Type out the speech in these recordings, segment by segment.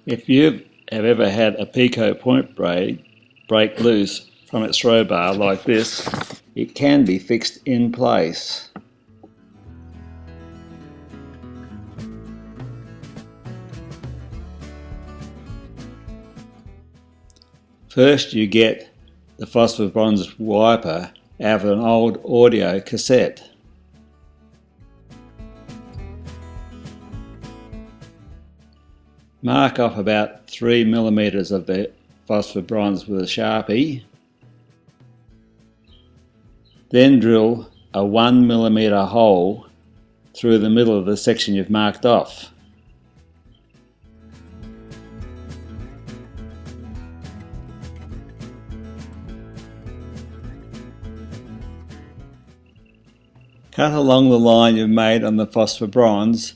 If you have ever had a Pico point break loose from its throw bar like this, it can be fixed in place. First you get the phosphor bronze wiper out of an old audio cassette. Mark off about 3 mm of the phosphor bronze with a Sharpie. Then drill a 1 mm hole through the middle of the section you've marked off. Cut along the line you've made on the phosphor bronze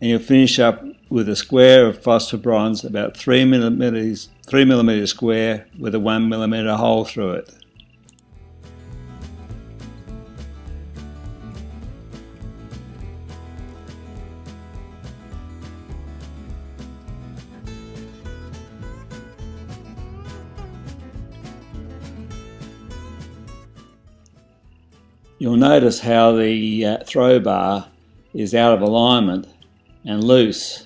and you'll finish up with a square of phosphor bronze about 3 mm square with a 1 mm hole through it. You'll notice how the throw bar is out of alignment and loose.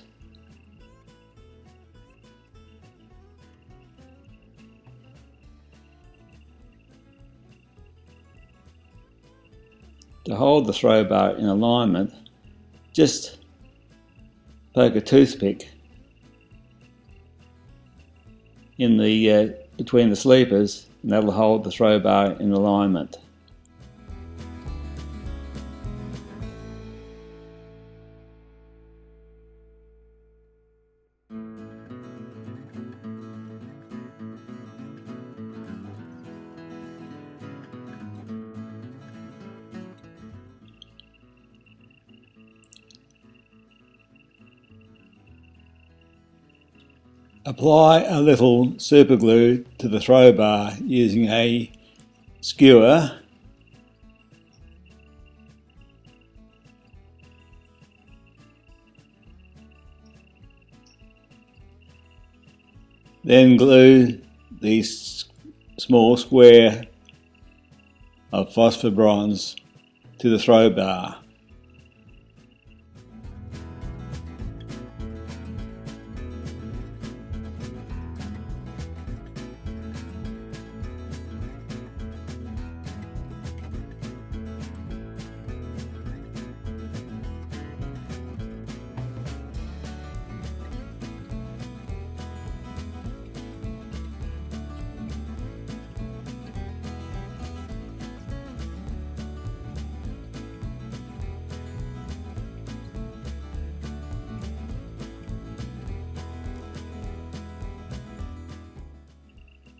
To hold the throw bar in alignment, just poke a toothpick in the between the sleepers, and that'll hold the throw bar in alignment. Apply a little super glue to the throw bar using a skewer. Then glue the small square of phosphor bronze to the throw bar.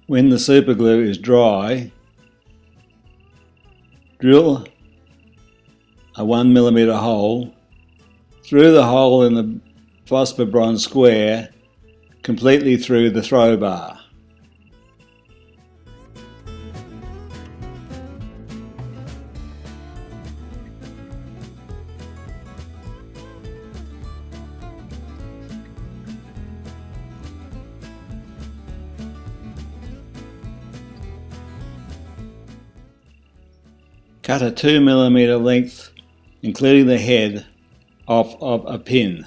When the super glue is dry, drill a 1 mm hole through the hole in the phosphor bronze square, completely through the throw bar. Cut a 2 mm length, including the head, off of a pin.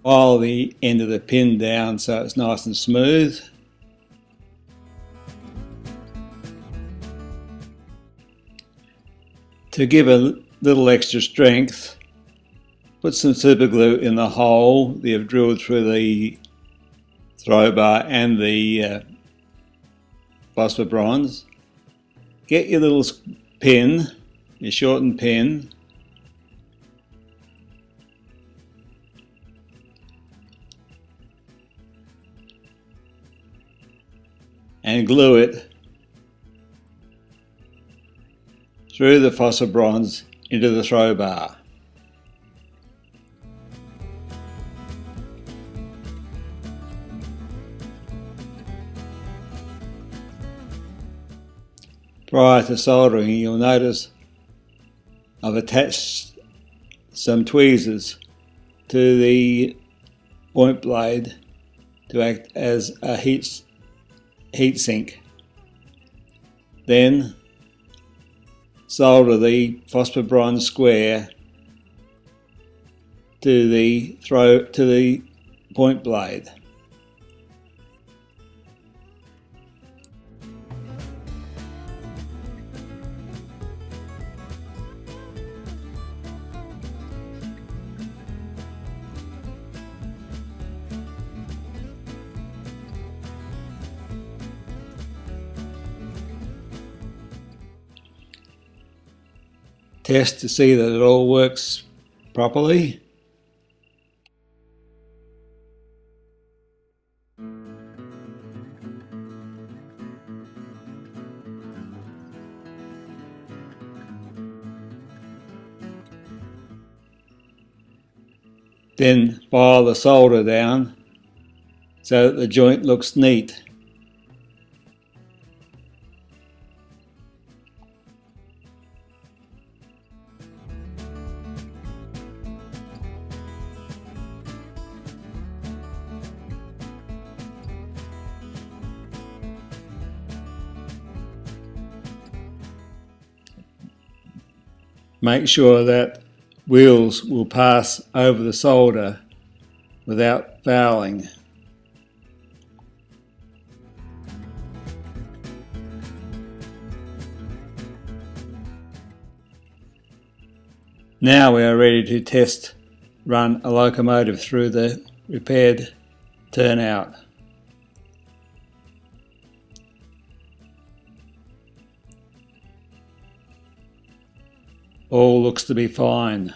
File the end of the pin down so it's nice and smooth. To give a little extra strength, put some super glue in the hole that you've drilled through the throw bar and the phosphor bronze. Get your little pin, your shortened pin, and glue it through the phosphor bronze into the throw bar. Prior to soldering, you'll notice I've attached some tweezers to the point blade to act as a heat sink. Then solder the phosphor bronze square to the point blade. Test to see that it all works properly. Then file the solder down so that the joint looks neat. Make sure that wheels will pass over the solder without fouling. Now we are ready to run a locomotive through the repaired turnout. All looks to be fine.